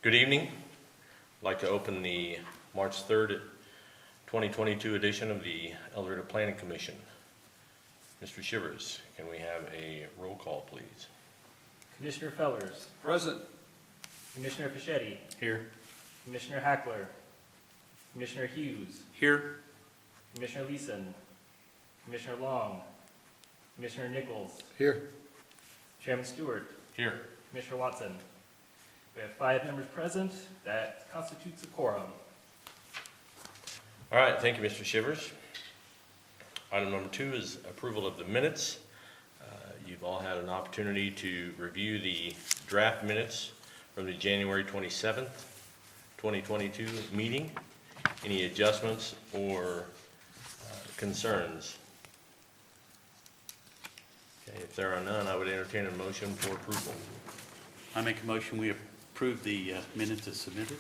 Good evening. I'd like to open the March 3rd, 2022 edition of the El Dorado Planning Commission. Mr. Shivers, can we have a roll call, please? Commissioner Fellers. Present. Commissioner Fischetti. Here. Commissioner Hackler. Commissioner Hughes. Here. Commissioner Leeson. Commissioner Long. Commissioner Nichols. Here. Chairman Stewart. Here. Commissioner Watson. We have 5 members present. That constitutes a quorum. All right, thank you, Mr. Shivers. Item number 2 is approval of the minutes. You've all had an opportunity to review the draft minutes from the January 27th, 2022 meeting. Any adjustments or concerns? Okay, if there are none, I would entertain a motion for approval. I make a motion we approve the minutes as submitted.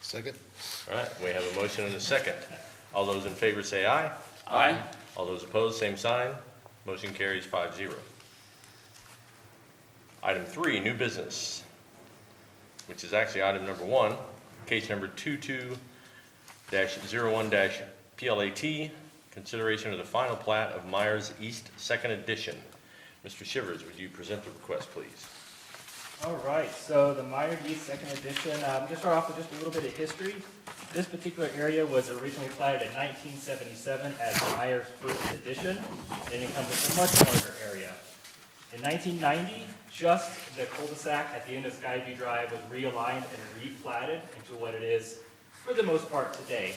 Second? All right, we have a motion and a second. All those in favor say aye. Aye. All those opposed, same sign. Motion carries 5-0. Item 3, new business, which is actually item number 1, case number 22-01-PLAT, consideration of the final plat of Myers East Second Edition. Mr. Shivers, would you present the request, please? All right, so the Meyer East Second Edition, I'm going to start off with just a little bit of history. This particular area was originally platted in 1977 as Myers First Edition, and it encompassed a much larger area. In 1990, just the cul-de-sac at the end of Skyview Drive was realigned and replatted into what it is for the most part today.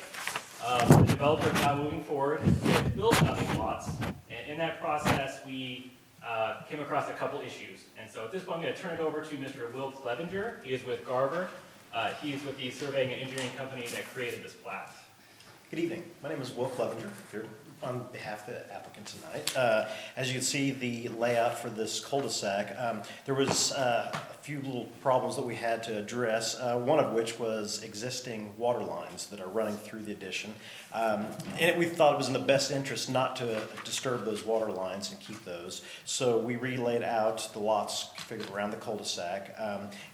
The developer is now moving forward with building on these lots, and in that process, we came across a couple issues. And so at this point, I'm going to turn it over to Mr. Will Clevenger. He is with Garber. He is with the surveying and engineering company that created this plat. Good evening. My name is Will Clevenger, here on behalf of the applicant tonight. As you can see, the layout for this cul-de-sac, there was a few little problems that we had to address, one of which was existing water lines that are running through the addition. And we thought it was in the best interest not to disturb those water lines and keep those. So we relayed out the lots configured around the cul-de-sac.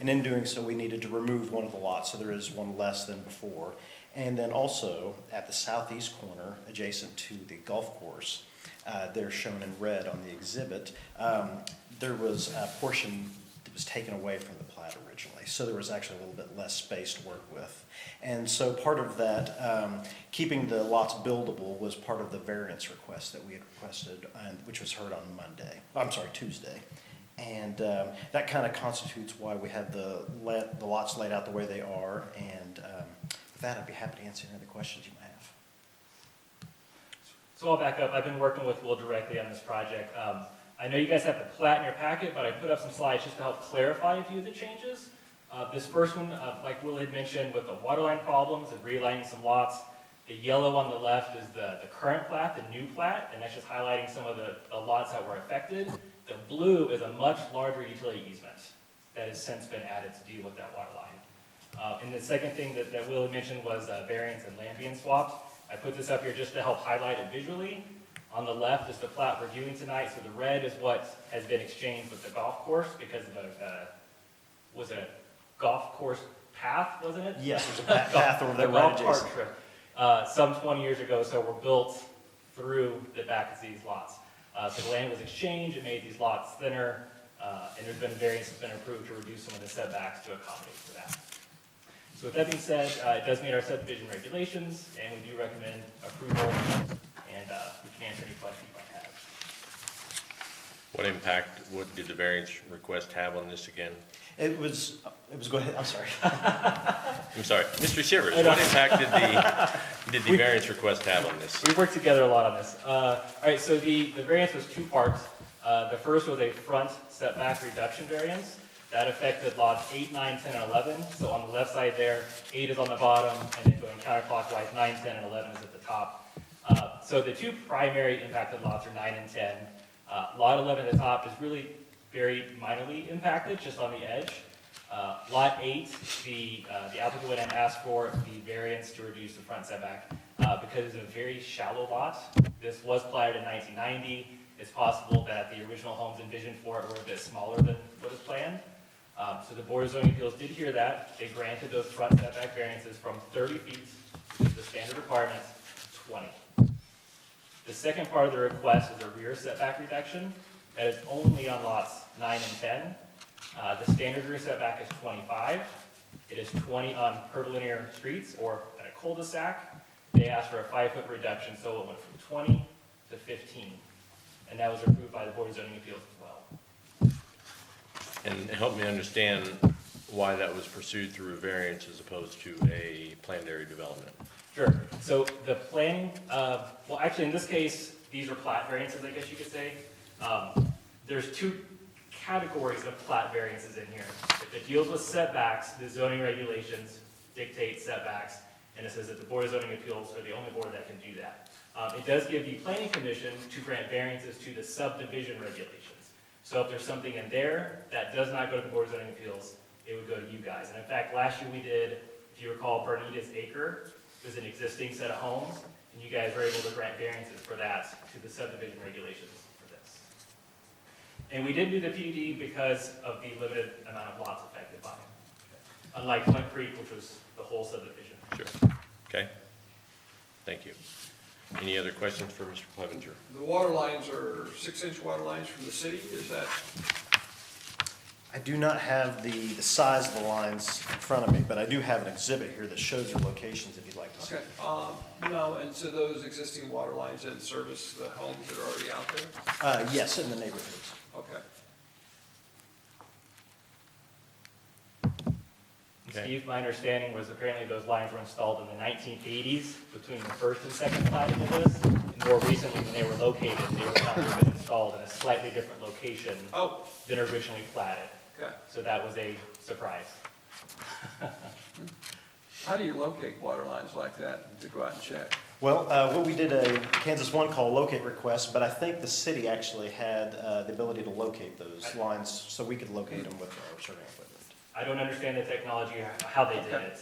And in doing so, we needed to remove one of the lots, so there is one less than before. And then also at the southeast corner, adjacent to the golf course, they're shown in red on the exhibit, there was a portion that was taken away from the plat originally. So there was actually a little bit less space to work with. And so part of that, keeping the lots buildable was part of the variance request that we had requested, which was heard on Tuesday. And that kind of constitutes why we had the lots laid out the way they are. And with that, I'd be happy to answer any other questions you might have. So I'll back up. I've been working with Will directly on this project. I know you guys have the plat in your packet, but I put up some slides just to help clarify a few of the changes. This first one, like Will had mentioned, with the waterline problems and realigning some lots, the yellow on the left is the current plat, the new plat, and that's just highlighting some of the lots that were affected. The blue is a much larger utility easement that has since been added to deal with that water line. And the second thing that Will had mentioned was variance and land being swapped. I put this up here just to help highlight it visually. On the left is the plat we're viewing tonight, so the red is what has been exchanged with the golf course because of was it a golf course path, wasn't it? Yes, there's a path over there right adjacent. Some 20 years ago, so were built through the back of these lots. So the land was exchanged, it made these lots thinner, and there's been variance that's been approved to reduce some of the setbacks to accommodate for that. So with that being said, it does meet our subdivision regulations, and we do recommend approval, and we can answer any questions you might have. What impact did the variance request have on this again? It was, go ahead, I'm sorry. I'm sorry, Mr. Shivers, what impact did the variance request have on this? We worked together a lot on this. All right, so the variance was 2 parts. The first was a front setback reduction variance. That affected lots 8, 9, 10, and 11. So on the left side there, 8 is on the bottom, and then going counterclockwise, 9, 10, and 11 is at the top. So the 2 primary impacted lots are 9 and 10. Lot 11 at the top is really very minorly impacted, just on the edge. Lot 8, the applicant went and asked for the variance to reduce the front setback because it's a very shallow lot. This was platted in 1990. It's possible that the original homes envisioned for it were a bit smaller than what is planned. So the Board of Zoning Appeals did hear that. They granted those front setback variances from 30 feet, which is the standard requirement, to 20. The second part of the request is a rear setback reduction that is only on lots 9 and 10. The standard rear setback is 25. It is 20 on curvilinear streets or at a cul-de-sac. They asked for a 5-foot reduction, so it went from 20 to 15. And that was approved by the Board of Zoning Appeals as well. And help me understand why that was pursued through a variance as opposed to a planned area development. Sure. So the planning, well, actually, in this case, these are plat variances, I guess you could say. There's two categories of plat variances in here. If it deals with setbacks, the zoning regulations dictate setbacks, and it says that the Board of Zoning Appeals are the only board that can do that. It does give the Planning Commission to grant variances to the subdivision regulations. So if there's something in there that does not go to the Board of Zoning Appeals, it would go to you guys. And in fact, last year we did, if you recall, Bernita's Acre. It was an existing set of homes, and you guys were able to grant variances for that to the subdivision regulations for this. And we didn't do the PUD because of the limited amount of lots affected by it. Unlike Flint Creek, which was the whole subdivision. Sure. Okay. Thank you. Any other questions for Mr. Clevenger? The water lines are 6-inch water lines from the city, is that? I do not have the size of the lines in front of me, but I do have an exhibit here that shows your locations if you'd like to see. Okay, no, and so those existing water lines then service the homes that are already out there? Yes, in the neighborhoods. Okay. Okay. Steve, my understanding was apparently those lines were installed in the 1980s between the first and second platting of this. And more recently, when they were located, they were found to have been installed in a slightly different location Oh, than originally platted. okay. So that was a surprise. How do you locate water lines like that to go out and check? Well, we did a Kansas One call locate request, but I think the city actually had the ability to locate those lines, so we could locate them with our surveying equipment. I don't understand the technology, or how they did Okay. it.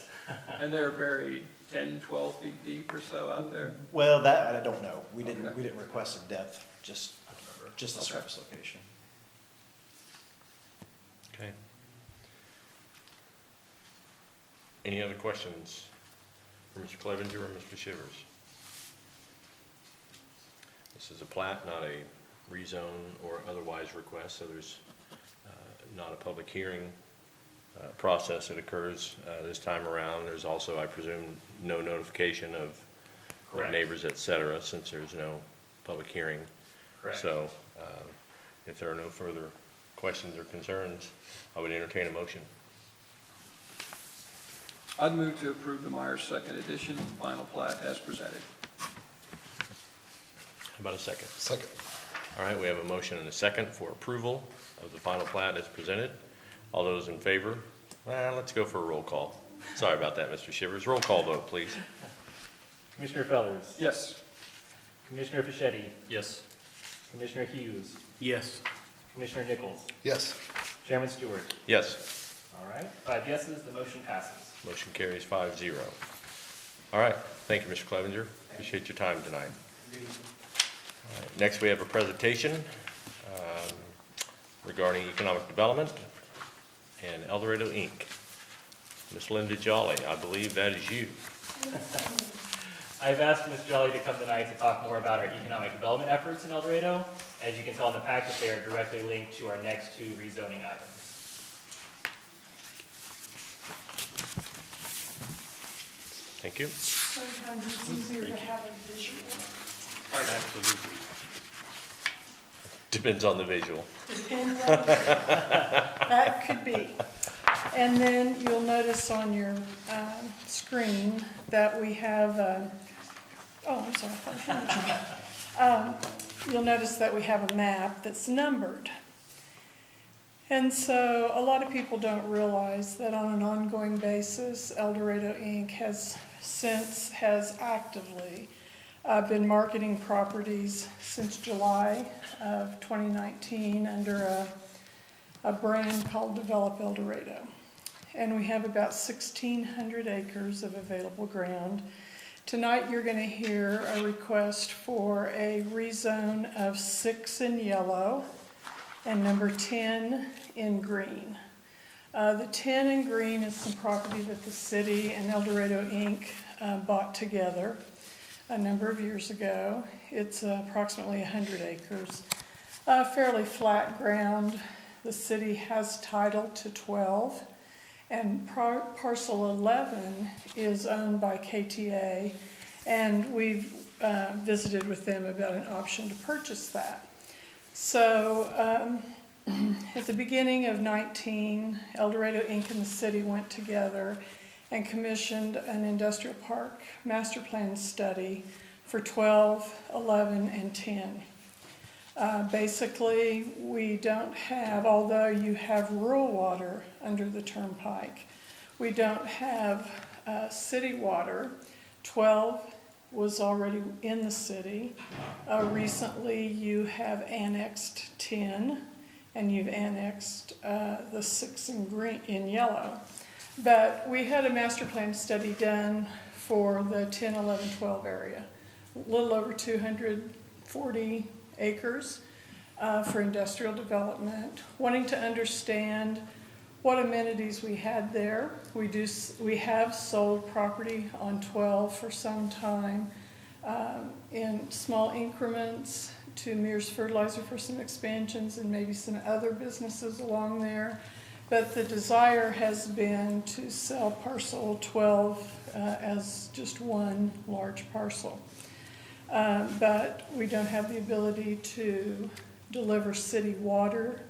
And they're buried 10, 12 feet deep or so out there? Well, that I don't know. We didn't Okay. request a depth, just the Okay. surface location. Okay. Any other questions for Mr. Clevenger or Mr. Shivers? This is a plat, not a rezone or otherwise request, so there's not a public hearing process that occurs this time around. There's also, I presume, no notification of Correct. neighbors, et cetera, since there's no public hearing. Correct. So if there are no further questions or concerns, I would entertain a motion. I'd move to approve the Myers second edition final plat as presented. How about a second? Second. All right, we have a motion and a second for approval of the final plat as presented. All those in favor? Let's go for a roll call. Sorry about that, Mr. Shivers. Roll call vote, please. Commissioner Fellers. Yes. Commissioner Fischetti. Yes. Commissioner Hughes. Yes. Commissioner Nichols. Yes. Chairman Stewart. Yes, All right, 5 yeses, the motion passes. motion carries 5-0. All right, thank you, Mr. Clevenger. Appreciate your time tonight. All right, next, we have a presentation regarding economic development and El Dorado, Inc. Ms. Linda Jolly, I believe that is you. I've asked Ms. Jolly to come tonight to talk more about our economic development efforts in El Dorado. As you can tell in the packet, they are directly linked to our next 2 rezoning items. Thank you. Sometimes it's easier to have a visual. Absolutely. Depends on the visual. That could be. And then you'll notice on your screen that we have, I'm sorry. I thought you'll notice that we have a map that's numbered. And so a lot of people don't realize that on an ongoing basis, El Dorado Inc. has actively been marketing properties since July of 2019 under a brand called Develop El Dorado. And we have about 1,600 acres of available ground Tonight, you're going to hear a request for a rezone of 6 in yellow and number 10 in green. The 10 in green is some property that the city and El Dorado Inc. Bought together a number of years ago. It's approximately 100 acres, fairly flat ground. The city has title to 12, and parcel 11 is owned by KTA, and we've visited with them about an option to purchase that. So at the beginning of 19, El Dorado Inc. and the city went together and commissioned an industrial park master plan study for 12, 11, and 10. Basically, we don't have, although you have rural water under the turnpike, we don't have city water. 12 was already in the city. Recently, you have annexed 10, and you've annexed the 6 in green, in yellow. But we had a master plan study done for the 10, 11, 12 area, a little over 240 acres for industrial development, wanting to understand what amenities we had there. We have sold property on 12 for some time in small increments to Mears Fertilizer for some expansions and maybe some other businesses along there. But the desire has been to sell parcel 12 as just one large parcel. But we don't have the ability to deliver city water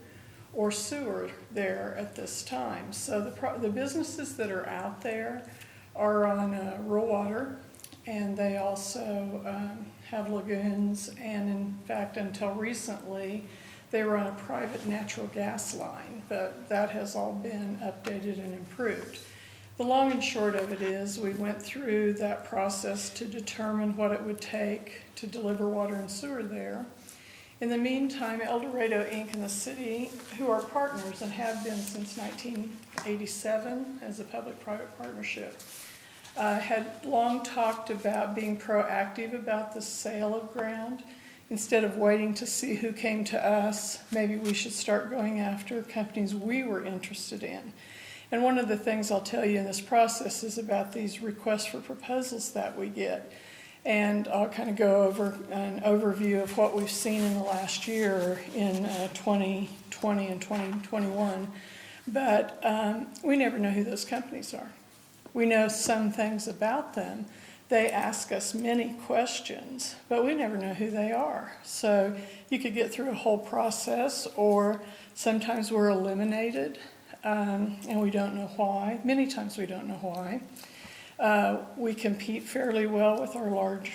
or sewer there at this time. So the businesses that are out there are on rural water, and they also have lagoons, and in fact, until recently, they were on a private natural gas line, but that has all been updated and improved. The long and short of it is we went through that process to determine what it would take to deliver water and sewer there. In the meantime, El Dorado Inc. and the city, who are partners and have been since 1987 as a public-private partnership, had long talked about being proactive about the sale of ground. Instead of waiting to see who came to us, maybe we should start going after companies we were interested in. And one of the things I'll tell you in this process is about these requests for proposals that we get. And I'll kind of go over an overview of what we've seen in the last year in 2020 and 2021. But we never know who those companies are. We know some things about them. They ask us many questions, but we never know who they are. So you could get through a whole process, or sometimes we're eliminated, and we don't know why. Many times we don't know why. We compete fairly well with our large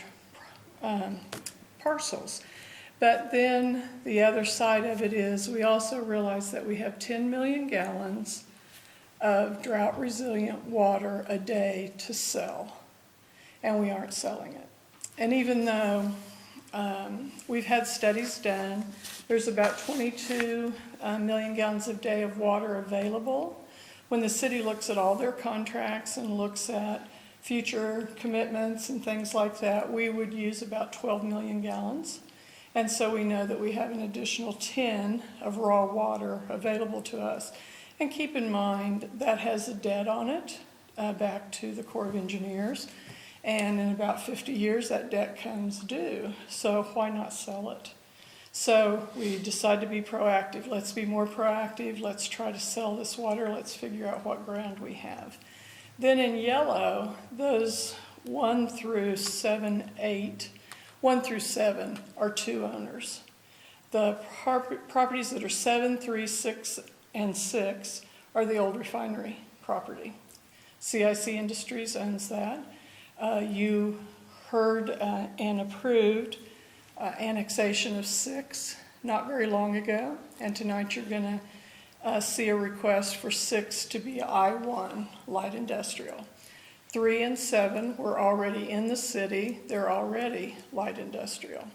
parcels. But then the other side of it is we also realize that we have 10 million gallons of drought-resilient water a day to sell, and we aren't selling it. And even though we've had studies done, there's about 22 million gallons a day of water available. When the city looks at all their contracts and looks at future commitments and things like that, we would use about 12 million gallons. And so we know that we have an additional 10 of raw water available to us. And keep in mind, that has a debt on it back to the Corps of Engineers. And in about 50 years, that debt comes due. So why not sell it? So we decide to be proactive. Let's be more proactive. Let's try to sell this water. Let's figure out what ground we have. Then in yellow, those 1 through 7 are two owners. The properties that are 7, 3, 6, and 6 are the old refinery property. CIC Industries owns that. You heard and approved annexation of 6 not very long ago, and tonight you're going to see a request for 6 to be I-1, light industrial. 3 and 7 were already in the city. They're already light industrial.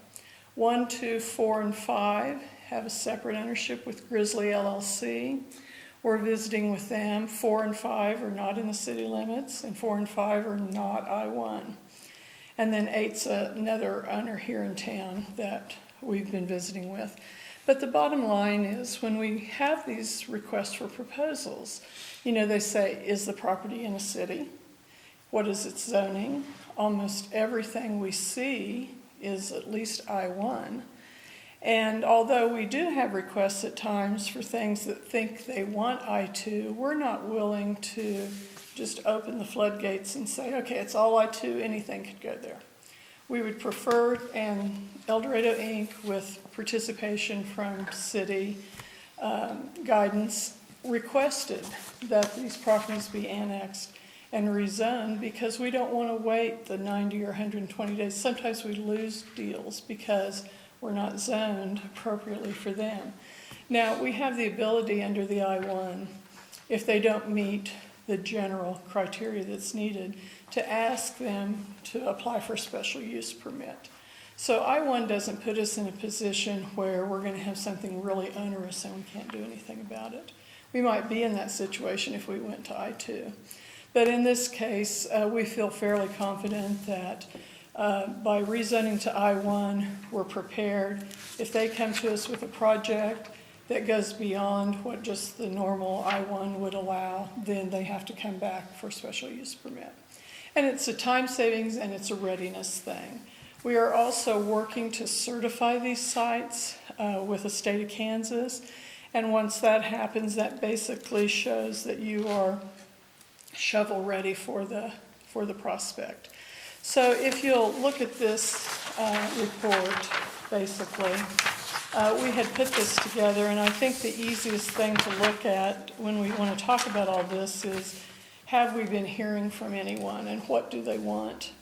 1, 2, 4, and 5 have a separate ownership with Grizzly LLC. We're visiting with them. 4 and 5 are not in the city limits, and 4 and 5 are not I-1. And then 8's another owner here in town that we've been visiting with. But the bottom line is, when we have these requests for proposals, they say, is the property in a city? What is its zoning? Almost everything we see is at least I-1. And although we do have requests at times for things that think they want I-2, we're not willing to just open the floodgates and say, okay, it's all I-2, anything could go there. We would prefer, and El Dorado Inc., with participation from city guidance, requested that these properties be annexed and rezoned, because we don't want to wait the 90 or 120 days. Sometimes we lose deals because we're not zoned appropriately for them. Now, we have the ability under the I-1, if they don't meet the general criteria that's needed, to ask them to apply for a special use permit. So I-1 doesn't put us in a position where we're going to have something really onerous and we can't do anything about it. We might be in that situation if we went to I-2. But in this case, we feel fairly confident that by rezoning to I-1, we're prepared. If they come to us with a project that goes beyond what just the normal I-1 would allow, then they have to come back for a special use permit. And it's a time savings and it's a readiness thing. We are also working to certify these sites with the state of Kansas. And once that happens, that basically shows that you are shovel ready for the prospect. So if you'll look at this report, basically, we had put this together, and I think the easiest thing to look at when we want to talk about all this is, have we been hearing from anyone and what do they want?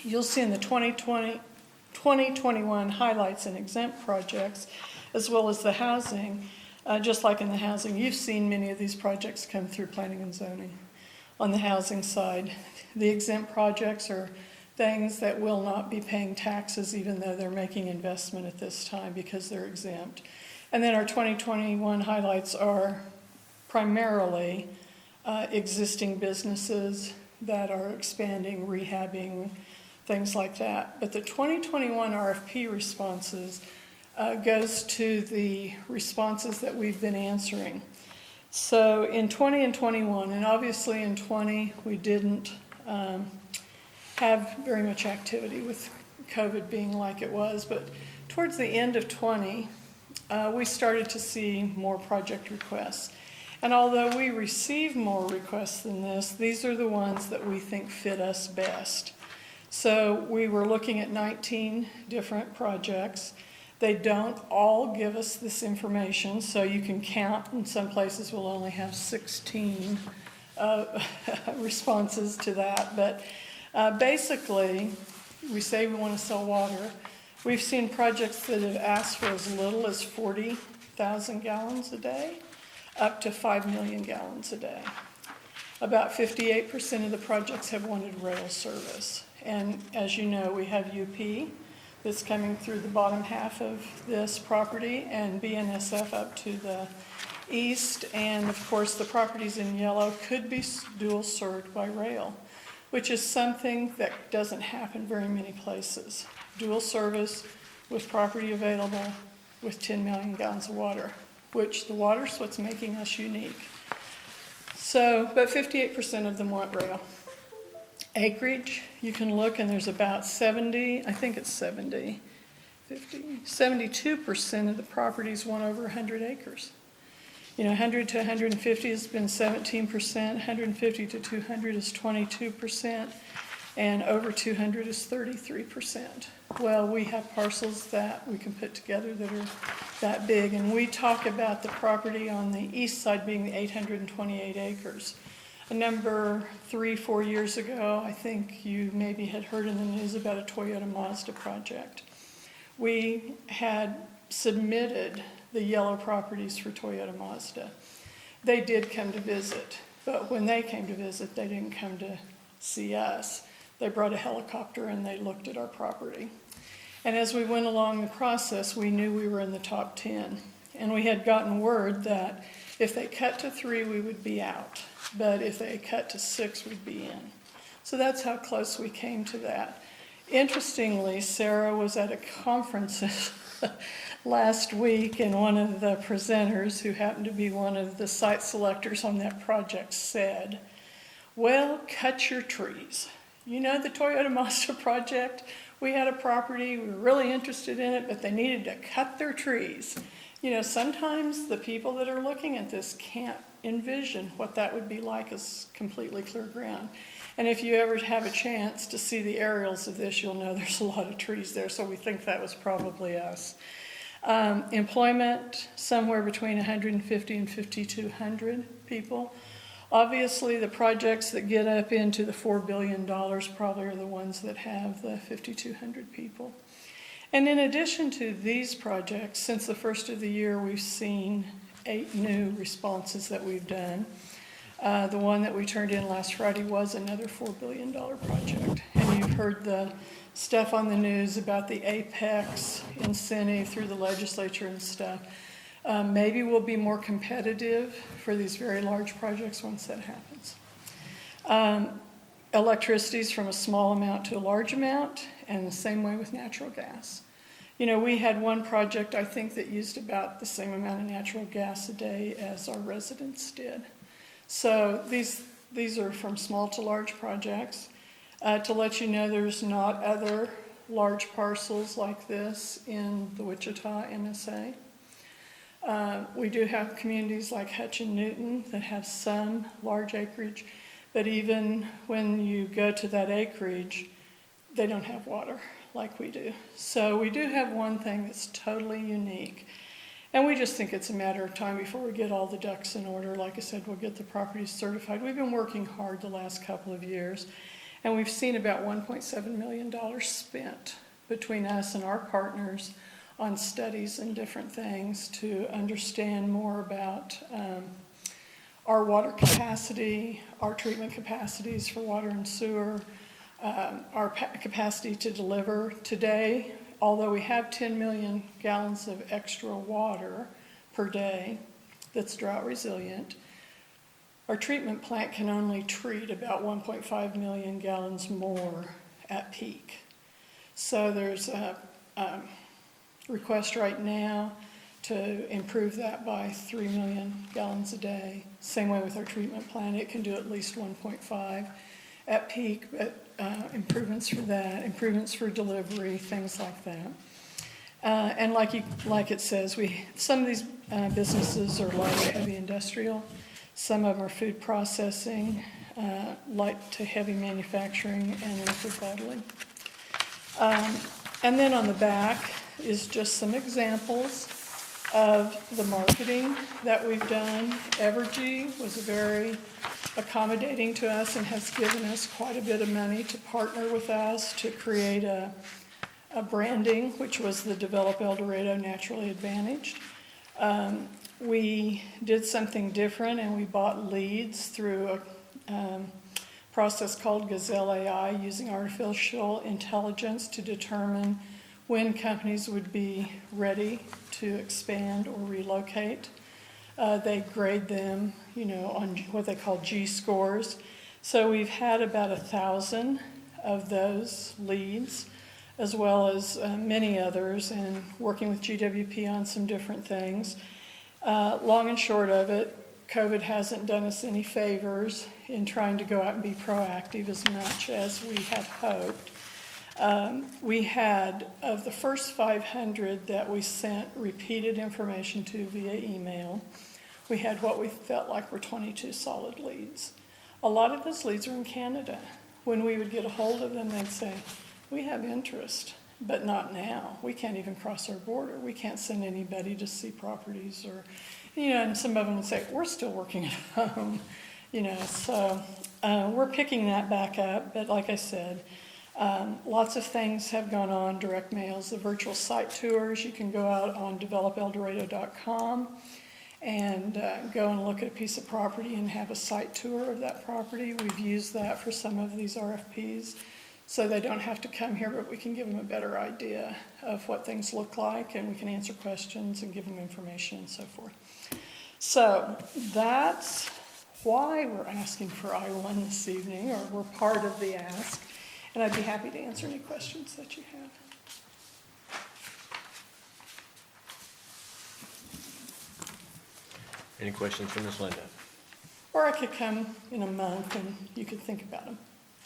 You'll see in the 2021 highlights and exempt projects, as well as the housing, just like in the housing, you've seen many of these projects come through planning and zoning. On the housing side, the exempt projects are things that will not be paying taxes even though they're making investment at this time because they're exempt. And then our 2021 highlights are primarily existing businesses that are expanding, rehabbing, things like that. But the 2021 RFP responses goes to the responses that we've been answering. So in 20 and 21, and obviously in 20 we didn't have very much activity with COVID being like it was, but towards the end of 20, we started to see more project requests. And although we received more requests than this, these are the ones that we think fit us best. So we were looking at 19 different projects. They don't all give us this information, so you can count. In some places we'll only have 16 responses to that. But basically, we say we want to sell water. We've seen projects that have asked for as little as 40,000 gallons a day, up to 5 million gallons a day. About 58% of the projects have wanted rail service. And as you know, we have UP that's coming through the bottom half of this property, and BNSF up to the east. And of course, the properties in yellow could be dual served by rail, which is something that doesn't happen very many places. Dual service with property available with 10 million gallons of water, which the water's what's making us unique. So, but 58% of them want rail. Acreage, you can look, and there's about 72% of the properties want over 100 acres. 100 to 150 has been 17%, 150 to 200 is 22%, and over 200 is 33%. Well, we have parcels that we can put together that are that big, and we talk about the property on the east side being the 828 acres. A number 3-4 years ago, I think you maybe had heard in the news about a Toyota Mazda project. We had submitted the yellow properties for Toyota Mazda. They did come to visit, but when they came to visit, they didn't come to see us. They brought a helicopter and they looked at our property. And as we went along the process, we knew we were in the top 10. And we had gotten word that if they cut to 3, we would be out. But if they cut to 6, we'd be in. So that's how close we came to that. Interestingly, Sarah was at a conference last week, and one of the presenters, who happened to be one of the site selectors on that project, said, well, cut your trees. You know the Toyota Mazda project? We had a property, we were really interested in it, but they needed to cut their trees. You know, sometimes the people that are looking at this can't envision what that would be like as completely clear ground. And if you ever have a chance to see the aerials of this, you'll know there's a lot of trees there, so we think that was probably us. Employment, somewhere between 150 and 5,200 people. Obviously, the projects that get up into the $4 billion probably are the ones that have the 5,200 people. And in addition to these projects, since the first of the year, we've seen 8 new responses that we've done. The one that we turned in last Friday was another $4 billion project. And you've heard the stuff on the news about the Apex incentive through the legislature and stuff. Maybe we'll be more competitive for these very large projects once that happens. Electricity's from a small amount to a large amount, and the same way with natural gas. You know, we had one project, I think, that used about the same amount of natural gas a day as our residents did. So these are from small to large projects. To let you know, there's not other large parcels like this in the Wichita MSA. We do have communities like Hutch and Newton that have some large acreage, but even when you go to that acreage, they don't have water like we do. So we do have one thing that's totally unique. And we just think it's a matter of time before we get all the ducks in order. Like I said, we'll get the properties certified. We've been working hard the last couple of years, and we've seen about $1.7 million spent between us and our partners on studies and different things to understand more about our water capacity, our treatment capacities for water and sewer, our capacity to deliver. Today, although we have 10 million gallons of extra water per day that's drought resilient, our treatment plant can only treat about 1.5 million gallons more at peak. So there's a request right now to improve that by 3 million gallons a day. Same way with our treatment plant, it can do at least 1.5 at peak, but improvements for that, improvements for delivery, things like that. And like it says, some of these businesses are light to heavy industrial, some of them are food processing, light to heavy manufacturing, and liquid bottling. And then on the back is just some examples of the marketing that we've done. Evergy was very accommodating to us and has given us quite a bit of money to partner with us to create a branding, which was the Develop El Dorado Naturally Advantaged. We did something different, and we bought leads through a process called Gazelle AI, using artificial intelligence to determine when companies would be ready to expand or relocate. They grade them, on what they call G-scores. So we've had about 1,000 of those leads, as well as many others, and working with GWP on some different things. Long and short of it, COVID hasn't done us any favors in trying to go out and be proactive as much as we had hoped. We had, of the first 500 that we sent repeated information to via email, we had what we felt like were 22 solid leads. A lot of those leads are in Canada. When we would get a hold of them, they'd say, we have interest, but not now. We can't even cross our border. We can't send anybody to see properties, or, and some of them would say, we're still working at home, so we're picking that back up. But like I said, lots of things have gone on, direct mails, the virtual site tours. You can go out on developeldorado.com and go and look at a piece of property and have a site tour of that property. We've used that for some of these RFPs, so they don't have to come here, but we can give them a better idea of what things look like, and we can answer questions and give them information and so forth. So that's why we're asking for I-1 this evening, or we're part of the ask, and I'd be happy to answer any questions that you have. Any questions for Ms. Linda? Or I could come in a month and you could think about them,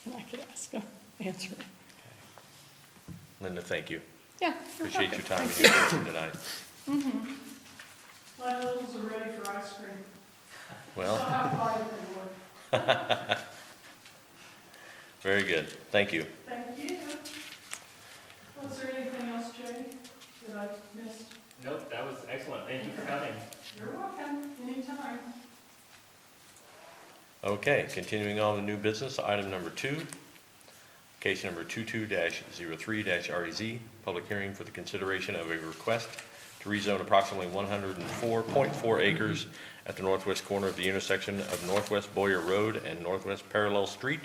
and I could ask them, answer them. Linda, thank you. Yeah. you're Appreciate your welcome. time and your attention tonight. My littles are ready for ice cream. Well, Have fun if they would. very good. Thank you. Thank you. Was there anything else, Jay, that I missed? Nope, that was excellent. Thank you for coming. You're welcome, anytime. Okay, continuing on with new business, item number 2, case number 22-03-REZ, public hearing for the consideration of a request to rezone approximately 104.4 acres at the northwest corner of the intersection of Northwest Boyer Road and Northwest Parallel Street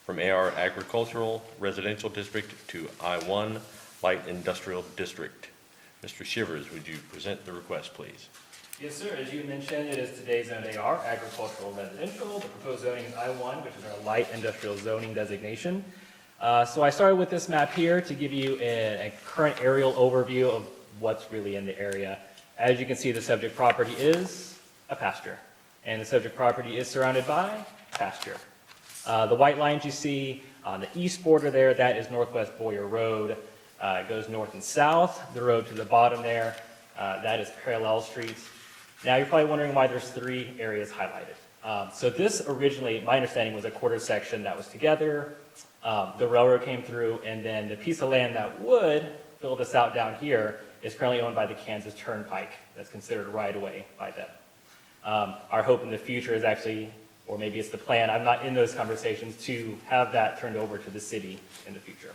from AR Agricultural Residential District to I-1 Light Industrial District. Mr. Shivers, would you present the request, please? Yes, sir. As you mentioned, it is today's zone AR, agricultural residential. The proposed zoning is I-1, which is our light industrial zoning designation. So I started with this map here to give you a current aerial overview of what's really in the area. As you can see, the subject property is a pasture, and the subject property is surrounded by pasture. The white lines you see on the east border there, that is Northwest Boyer Road. It goes north and south. The road to the bottom there, that is Parallel Streets. Now, you're probably wondering why there's 3 areas highlighted. So this originally, my understanding, was a quarter section that was together. The railroad came through, and then the piece of land that would fill this out down here is currently owned by the Kansas Turnpike. That's considered right-of-way by them. Our hope in the future is actually, or maybe it's the plan, I'm not in those conversations, to have that turned over to the city in the future.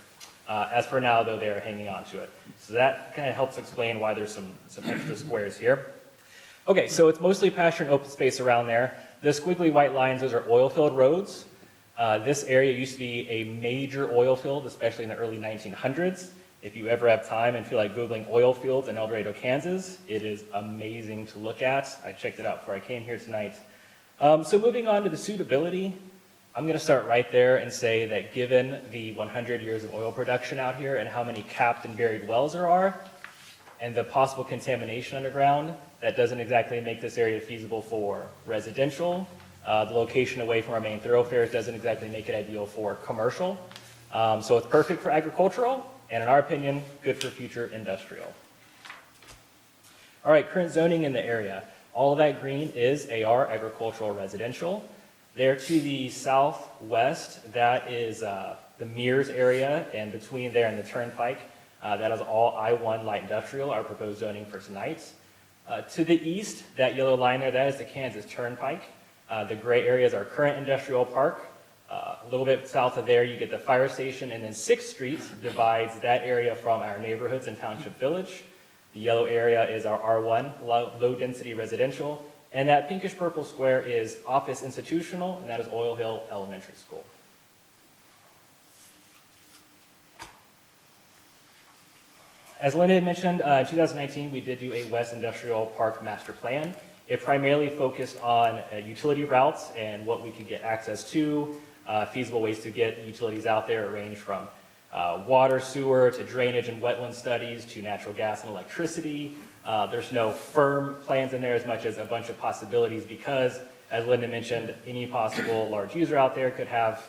As for now, though, they're hanging on to it. So that kind of helps explain why there's some extra squares here. Okay, so it's mostly pasture and open space around there. The squiggly white lines, those are oil-filled roads. This area used to be a major oil field, especially in the early 1900s. If you ever have time and feel like Googling oil fields in El Dorado, Kansas, it is amazing to look at. I checked it out before I came here tonight. So moving on to the suitability, I'm going to start right there and say that given the 100 years of oil production out here and how many capped and buried wells there are, and the possible contamination underground, that doesn't exactly make this area feasible for residential. The location away from our main thoroughfares doesn't exactly make it ideal for commercial. So it's perfect for agricultural, and in our opinion, good for future industrial. All right, current zoning in the area. All of that green is AR, agricultural residential. There to the southwest, that is the Mears area, and between there and the Turnpike, that is all I-1 light industrial, our proposed zoning for tonight. To the east, that yellow line there, that is the Kansas Turnpike. The gray area is our current industrial park. A little bit south of there, you get the fire station, and then 6th Street divides that area from our neighborhoods in Township Village. The yellow area is our R1, low-density residential, and that pinkish-purple square is office institutional, and that is Oil Hill Elementary School. As Linda had mentioned, in 2019, we did do a West Industrial Park Master Plan. It primarily focused on utility routes and what we could get access to, feasible ways to get utilities out there. It ranged from water, sewer, to drainage and wetland studies, to natural gas and electricity. There's no firm plans in there as much as a bunch of possibilities because, as Linda mentioned, any possible large user out there could have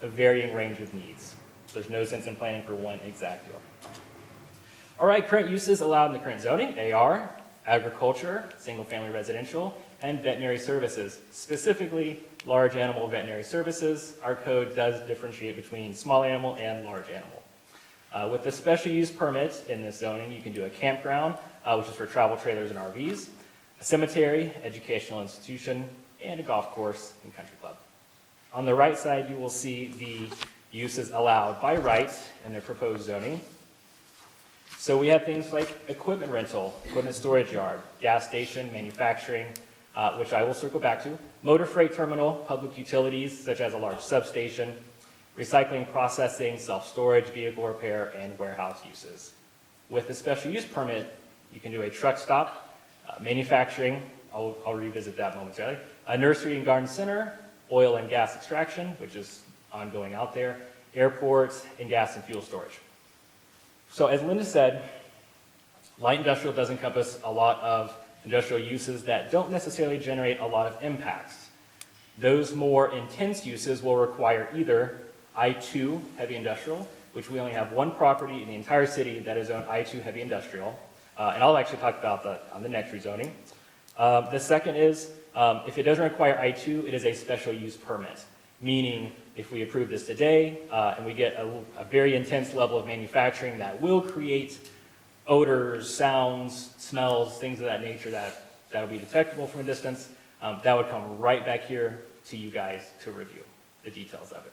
a varying range of needs. There's no sense in planning for one exact deal. All right, current uses allowed in the current zoning, AR, agriculture, single-family residential, and veterinary services. Specifically, large animal veterinary services. Our code does differentiate between small animal and large animal. With the special use permit in this zoning, you can do a campground, which is for travel trailers and RVs, a cemetery, educational institution, and a golf course and country club. On the right side, you will see the uses allowed by right in the proposed zoning. So we have things like equipment rental, equipment storage yard, gas station, manufacturing, which I will circle back to, motor freight terminal, public utilities such as a large substation, recycling, processing, self-storage, vehicle repair, and warehouse uses. With the special use permit, you can do a truck stop, manufacturing, I'll revisit that momentarily, A nursery and garden center, oil and gas extraction, which is ongoing out there, airports, and gas and fuel storage. So as Linda said, light industrial does encompass a lot of industrial uses that don't necessarily generate a lot of impacts. Those more intense uses will require either I2 heavy industrial, which we only have one property in the entire city that is owned I2 heavy industrial, and I'll actually talk about that on the next rezoning. The second is, if it doesn't require I2, it is a special use permit, meaning if we approve this today and we get a very intense level of manufacturing that will create odors, sounds, smells, things of that nature that will be detectable from a distance, that would come right back here to you guys to review the details of it.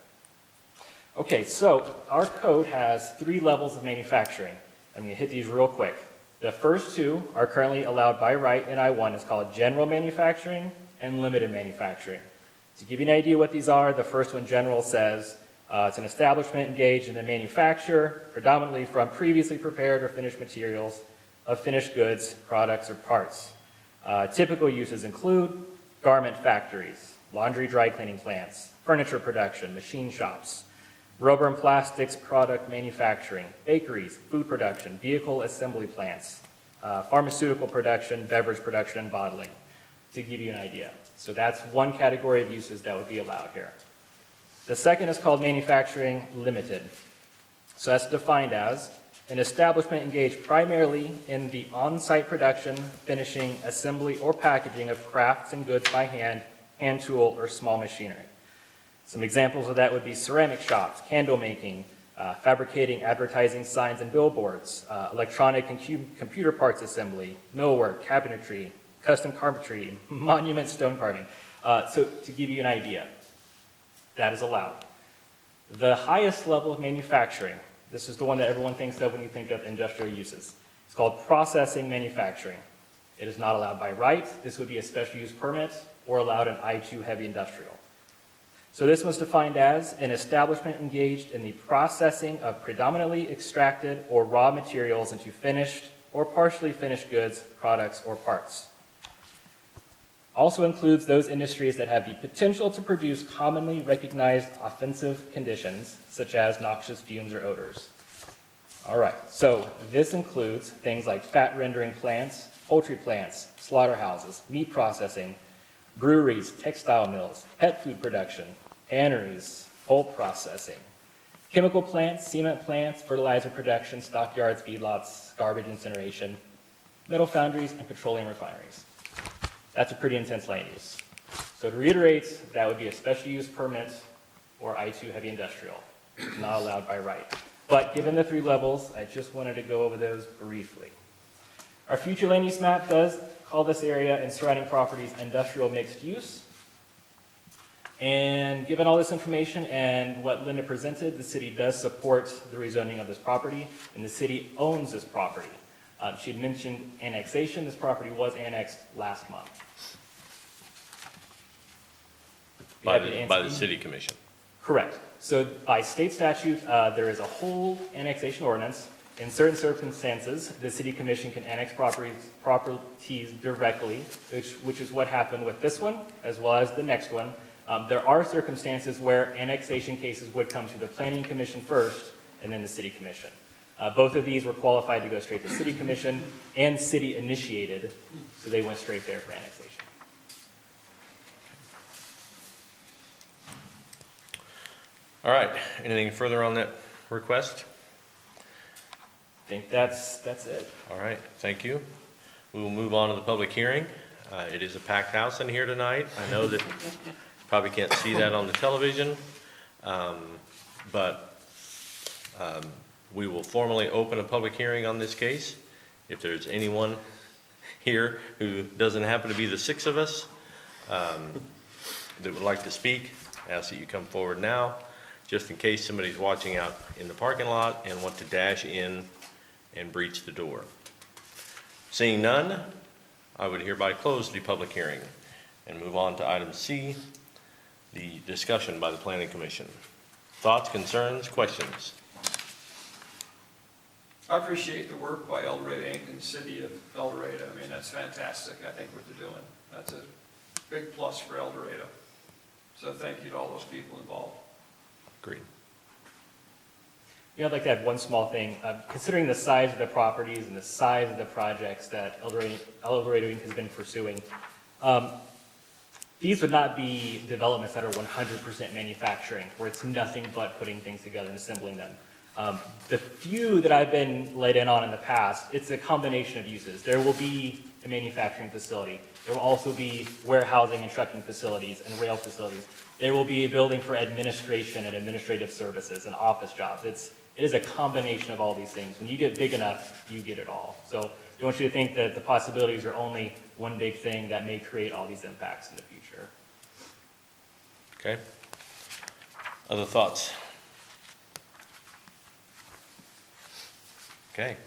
Okay, so our code has 3 levels of manufacturing. I'm going to hit these real quick. The first 2 are currently allowed by right in I1. It's called general manufacturing and limited manufacturing. To give you an idea what these are, the first one, general, says it's an establishment engaged in the manufacture, predominantly from previously prepared or finished materials, of finished goods, products, or parts. Typical uses include garment factories, laundry dry cleaning plants, furniture production, machine shops, rubber and plastics product manufacturing, bakeries, food production, vehicle assembly plants, pharmaceutical production, beverage production, and bottling, to give you an idea. So that's one category of uses that would be allowed here. The second is called manufacturing limited. So that's defined as an establishment engaged primarily in the on-site production, finishing, assembly, or packaging of crafts and goods by hand, hand tool, or small machinery. Some examples of that would be ceramic shops, candle making, fabricating advertising signs and billboards, electronic and computer parts assembly, millwork, cabinetry, custom carpentry, monument stone carving. So to give you an idea, that is allowed. The highest level of manufacturing, this is the one that everyone thinks of when you think of industrial uses. It's called processing manufacturing. It is not allowed by right. This would be a special use permit or allowed in I2 heavy industrial. So this was defined as an establishment engaged in the processing of predominantly extracted or raw materials into finished or partially finished goods, products, or parts. Also includes those industries that have the potential to produce commonly recognized offensive conditions, such as noxious fumes or odors. All right, so this includes things like fat rendering plants, poultry plants, slaughterhouses, meat processing, breweries, textile mills, pet food production, tanneries, pulp processing, chemical plants, cement plants, fertilizer production, stockyards, feedlots, garbage incineration, metal foundries, and petroleum refineries. That's a pretty intense land use. So to reiterate, that would be a special use permit or I2 heavy industrial. It's not allowed by right. But given the 3 levels, I just wanted to go over those briefly. Our future land use map does call this area and surrounding properties industrial mixed use. And given all this information and what Linda presented, the city does support the rezoning of this property, and the city owns this property. She had mentioned annexation. This property was annexed last month. By the city commission. Correct. So by state statute, there is a whole annexation ordinance. In certain circumstances, the city commission can annex properties directly, which is what happened with this one, as well as the next one. There are circumstances where annexation cases would come to the planning commission first, and then the city commission. Both of these were qualified to go straight to city commission and city initiated, so they went straight there for annexation. All right, anything further on that request? I think that's it. All right, thank you. We will move on to the public hearing. It is a packed house in here tonight. I know that you probably can't see that on the television, but we will formally open a public hearing on this case. If there's anyone here who doesn't happen to be the 6 of us that would like to speak, I ask that you come forward now, just in case somebody's watching out in the parking lot and want to dash in and breach the door. Seeing none, I would hereby close the public hearing and move on to item C, the discussion by the Planning Commission. Thoughts, concerns, questions? I appreciate the work by El Dorado Inc. and the city of El Dorado. I mean, that's fantastic, I think, what they're doing. That's a big plus for El Dorado. So thank you to all those people involved. Agreed. Yeah, I'd like to add one small thing. Considering the size of the properties and the size of the projects that El Dorado Inc. has been pursuing, these would not be developments that are 100% manufacturing, where it's nothing but putting things together and assembling them. The few that I've been let in on in the past, it's a combination of uses. There will be a manufacturing facility. There will also be warehousing and trucking facilities and rail facilities. There will be a building for administration and administrative services and office jobs. It is a combination of all these things. When you get big enough, you get it all. So I don't want you to think that the possibilities are only one big thing that may create all these impacts in the future. Okay. Other thoughts? Okay.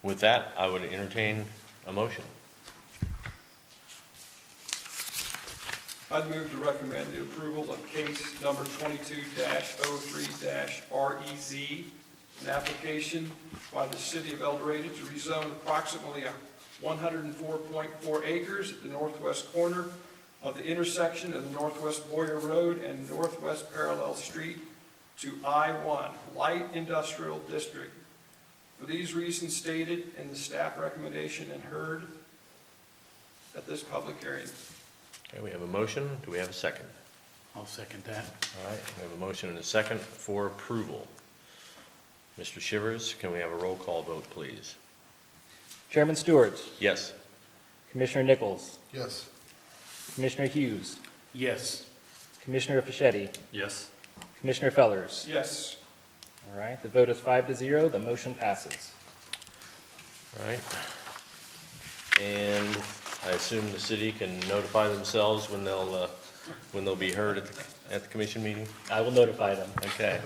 With that, I would entertain a motion. I'd move to recommend the approval of case number 22-03-REZ, an application by the city of El Dorado to rezone approximately 104.4 acres at the northwest corner of the intersection of the Northwest Boyer Road and Northwest Parallel Street to I-1, Light Industrial District. For these reasons stated in the staff recommendation and heard at this public hearing. Okay, we have a motion. Do we have a second? I'll second that. All right, we have a motion and a second for approval. Mr. Shivers, can we have a roll call vote, please? Chairman Stewart, Yes. Commissioner Nichols, Yes. Commissioner Hughes, Yes. Commissioner Fischetti, Yes. Commissioner Fellers. Yes. All right, the vote is 5-0, the motion passes. All right. And I assume the city can notify themselves when they'll be heard at the commission meeting? I will notify them. Okay.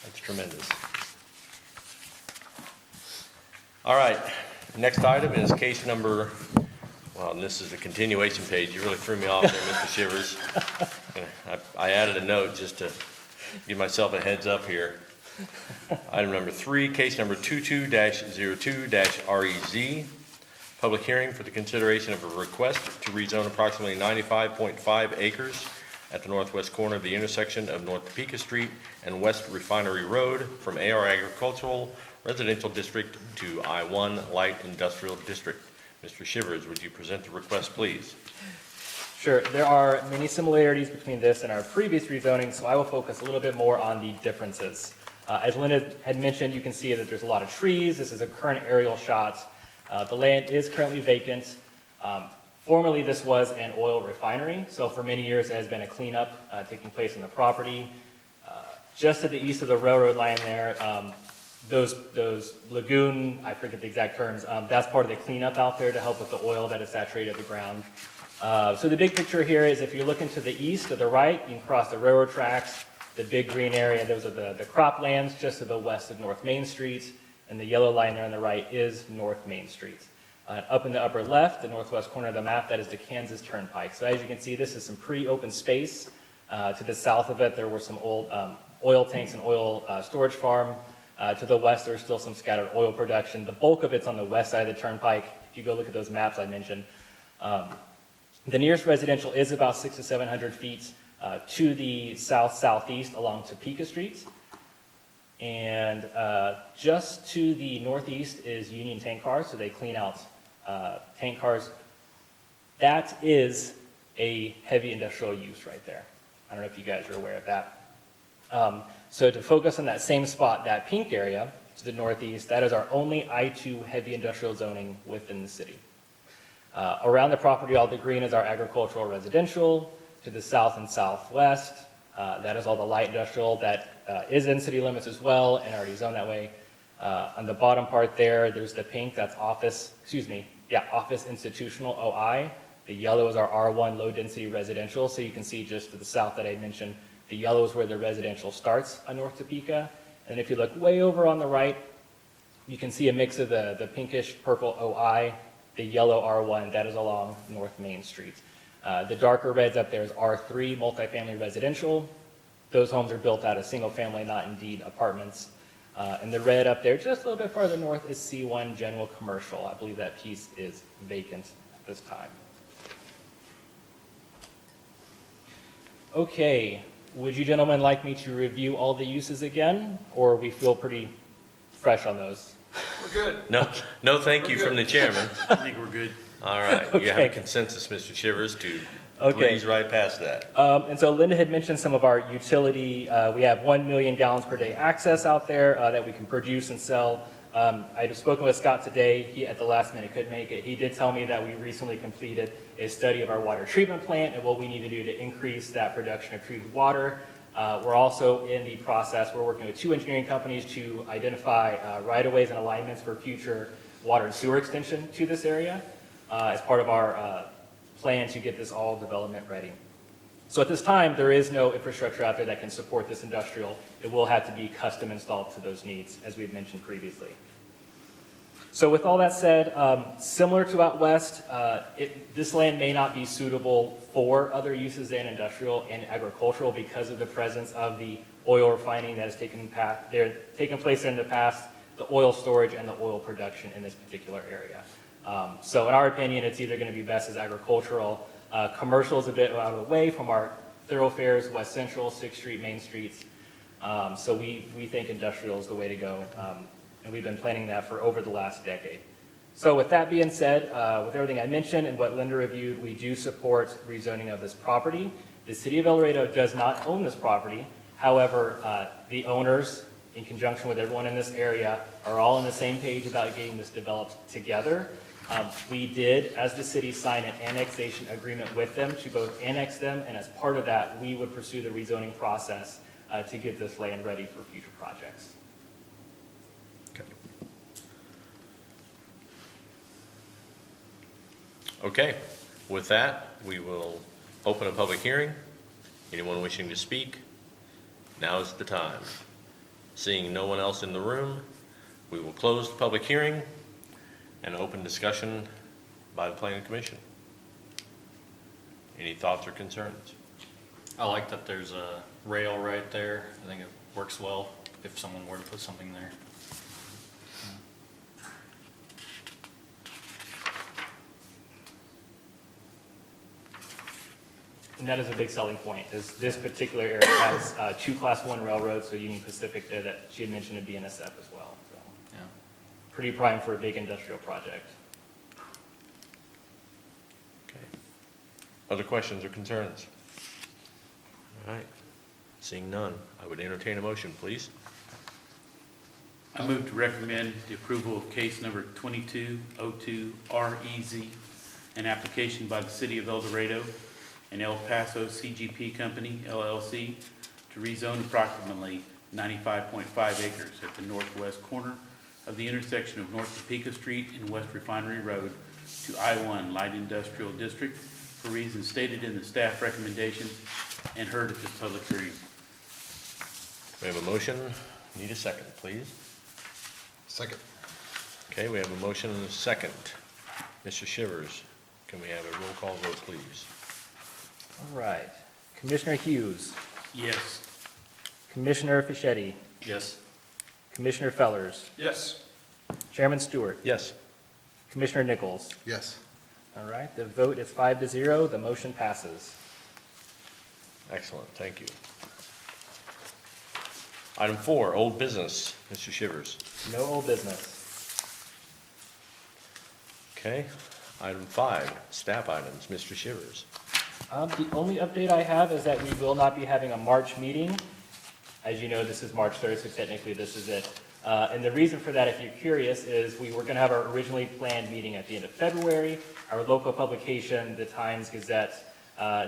That's tremendous. All right, next item is case number, well, and this is the continuation page. You really threw me off there, Mr. Shivers. I added a note just to give myself a heads up here. Item number 3, case number 22-02-REZ. Public hearing for the consideration of a request to rezone approximately 95.5 acres at the northwest corner of the intersection of North Topeka Street and West Refinery Road from AR Agricultural Residential District to I-1 Light Industrial District. Mr. Shivers, would you present the request, please? Sure, there are many similarities between this and our previous rezoning, so I will focus a little bit more on the differences. As Linda had mentioned, you can see that there's a lot of trees. This is a current aerial shot. The land is currently vacant. Formerly, this was an oil refinery, so for many years there has been a cleanup taking place on the property. Just to the east of the railroad line there, those lagoon, I forget the exact terms, that's part of the cleanup out there to help with the oil that is saturated the ground. So the big picture here is if you're looking to the east or the right, you can cross the railroad tracks, the big green area, those are the croplands just to the west of North Main Street, and the yellow line there on the right is North Main Street. Up in the upper left, the northwest corner of the map, that is the Kansas Turnpike. So as you can see, this is some pretty open space. To the south of it, there were some old oil tanks and oil storage farm. To the west, there's still some scattered oil production. The bulk of it's on the west side of the turnpike. If you go look at those maps I mentioned. The nearest residential is about 600 to 700 feet to the south-southeast along Topeka Street. And just to the northeast is Union Tank Cars, so they clean out tank cars. That is a heavy industrial use right there. I don't know if you guys are aware of that. So to focus on that same spot, that pink area to the northeast, that is our only I-2 heavy industrial zoning within the city. Around the property, all the green is our agricultural residential. To the south and southwest, that is all the light industrial that is in city limits as well and already zoned that way. On the bottom part there, there's the pink, that's office institutional OI. The yellow is our R1 low density residential. So you can see just to the south that I mentioned, the yellow is where the residential starts on North Topeka. And if you look way over on the right, you can see a mix of the pinkish purple OI, the yellow R1, that is along North Main Street. The darker reds up there is R3 multifamily residential. Those homes are built out of single family, not indeed apartments. And the red up there, just a little bit farther north, is C1 general commercial. I believe that piece is vacant at this time. Okay, would you gentlemen like me to review all the uses again, or we feel pretty fresh on those? We're good. No, thank you from the chairman. I think we're good. All right, you have a Okay. consensus, Mr. Shivers, to Okay. breeze right past that. And so Linda had mentioned some of our utility, we have 1 million gallons per day access out there that we can produce and sell. I'd spoken with Scott today, he at the last minute couldn't make it. He did tell me that we recently completed a study of our water treatment plant and what we need to do to increase that production of treated water. We're also in the process, we're working with 2 engineering companies to identify right-of-ways and alignments for future water and sewer extension to this area as part of our plan to get this all development ready. So at this time, there is no infrastructure out there that can support this industrial. It will have to be custom installed to those needs, as we had mentioned previously. So with all that said, similar to out west, this land may not be suitable for other uses than industrial and agricultural because of the presence of the oil refining that has taken place in the past, the oil storage and the oil production in this particular area. So in our opinion, it's either going to be best as agricultural. Commercial is a bit out of the way from our thoroughfares, West Central, 6th Street, Main Streets. So we think industrial is the way to go. And we've been planning that for over the last decade. So with that being said, with everything I mentioned and what Linda reviewed, we do support rezoning of this property. The city of El Dorado does not own this property. However, the owners, in conjunction with everyone in this area, are all on the same page about getting this developed together. We did, as the city, sign an annexation agreement with them to both annex them, and as part of that, we would pursue the rezoning process to get this land ready for future projects. Okay, with that, we will open a public hearing. Anyone wishing to speak? Now is the time. Seeing no one else in the room, we will close the public hearing and open discussion by the planning commission. Any thoughts or concerns? I like that there's a rail right there. I think it works well if someone were to put something there. And that is a big selling point, is this particular area has 2 Class 1 railroads, so Union Pacific there that she had mentioned a BNSF as well. So Yeah. pretty prime for a big industrial project. Okay. Other questions or concerns? All right. Seeing none, I would entertain a motion, please. I move to recommend the approval of case number 2202 REZ, an application by the city of El Dorado and El Paso CGP Company LLC to rezone approximately 95.5 acres at the northwest corner of the intersection of North Topeka Street and West Refinery Road to I-1 Light Industrial District for reasons stated in the staff recommendations and heard at this public hearing. We have a motion. Need a second, please. Second. Okay, we have a motion and a second. Mr. Shivers, can we have a roll call vote, please? All right. Commissioner Hughes, Yes. Commissioner Fischetti, Yes. Commissioner Fellers, Yes. Chairman Stewart, Yes. Commissioner Nichols. Yes. All right, the vote is 5-0, the motion passes. Excellent, thank you. Item 4, old business. Mr. Shivers. No old business. Okay. Item 5, staff items. Mr. Shivers. The only update I have is that we will not be having a March meeting. As you know, this is March 3rd, so technically this is it. And the reason for that, if you're curious, is we were going to have our originally planned meeting at the end of February. Our local publication, the Times Gazette,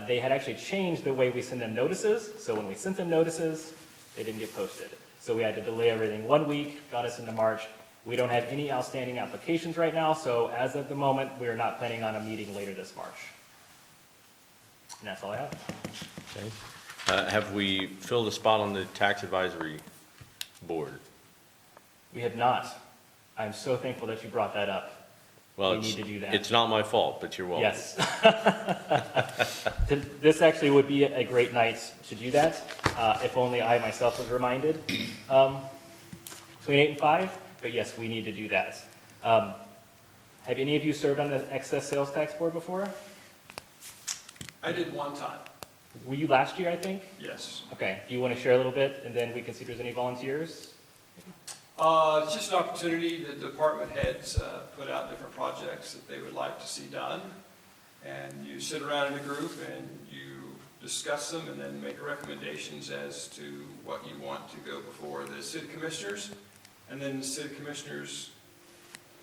they had actually changed the way we send them notices. So when we sent them notices, they didn't get posted. So we had to delay everything 1 week, got us into March. We don't have any outstanding applications right now, so as of the moment, we are not planning on a meeting later this March. And that's all I have. Okay. Have we filled a spot on the tax advisory board? We have not. I'm so thankful that you brought that up. Well, We need to do that. It's not my fault, but you're welcome. Yes. This actually would be a great night to do that, if only I myself was reminded. Between 8 and 5, but yes, we need to do that. Have any of you served on the excess sales tax board before? I did one time. Were you last year, I think? Yes. Okay, do you want to share a little bit, and then we can see if there's any volunteers? It's just an opportunity, the department heads put out different projects that they would like to see done. And you sit around in a group and you discuss them and then make recommendations as to what you want to go before the city commissioners. And then the city commissioners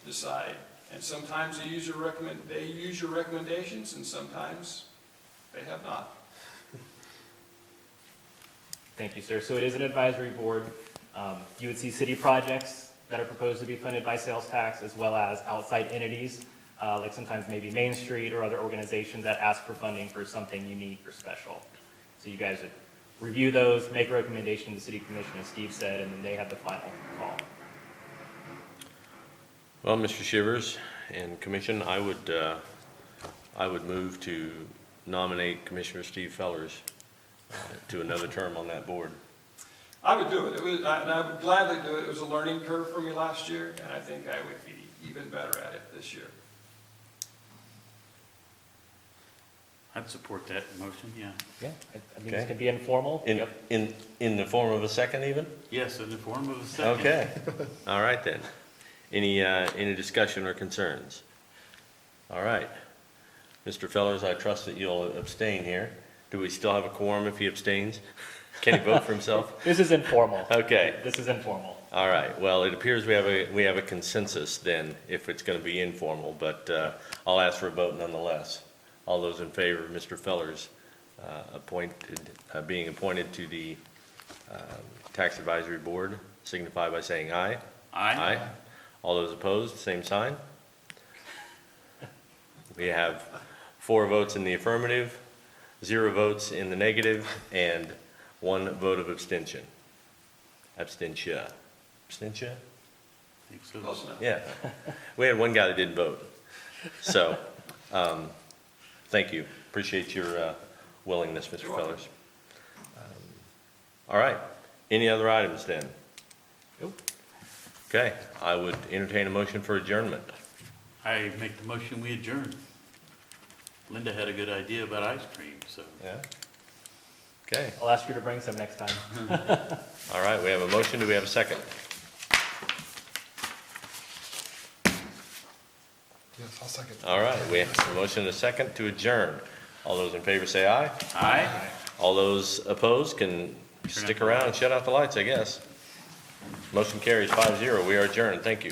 decide. And sometimes they use your recommendations, and sometimes they have not. Thank you, sir. So it is an advisory board. You would see city projects that are proposed to be funded by sales tax, as well as outside entities, like sometimes maybe Main Street or other organizations that ask for funding for something unique or special. So you guys would review those, make a recommendation to the city commission, as Steve said, and then they have the final call. Well, Mr. Shivers and Commission, I would move to nominate Commissioner Steve Fellers to another term on that board. I would do it. And I would gladly do it. It was a learning curve for me last year, and I think I would be even better at it this year. I'd support that motion, yeah. Yeah, I mean, Okay. this can be informal. Yep. In the form of a second even? Yes, in the form of a second. Okay, all right then. Any discussion or concerns? All right. Mr. Fellers, I trust that you'll abstain here. Do we still have a quorum if he abstains? Can he vote for himself? This is informal. Okay. This is informal. All right, well, it appears we have a consensus then, if it's going to be informal, but I'll ask for a vote nonetheless. All those in favor of Mr. Fellers being appointed to the Tax Advisory Board signify by saying aye. Aye. All those opposed, same sign. We have 4 votes in the affirmative, 0 votes in the negative, and 1 vote of abstention. Abstention. Abstention? I think so. Close enough. Yeah. We had 1 guy that didn't vote. So, thank you. Appreciate your willingness, Mr. You're welcome. Fellers. All right. Any other items then? Nope. Okay, I would entertain a motion for adjournment. I make the motion, we adjourn. Linda had a good idea about ice cream, so. Yeah? Okay, I'll ask you to bring some next time. all right, we have a motion. Do we have a second? Yes, I'll second. All right, we have a motion and a second to adjourn. All those in favor say aye. Aye. All those opposed can stick around and shut out the lights, I guess. Motion carries 5-0. We are adjourned. Thank you.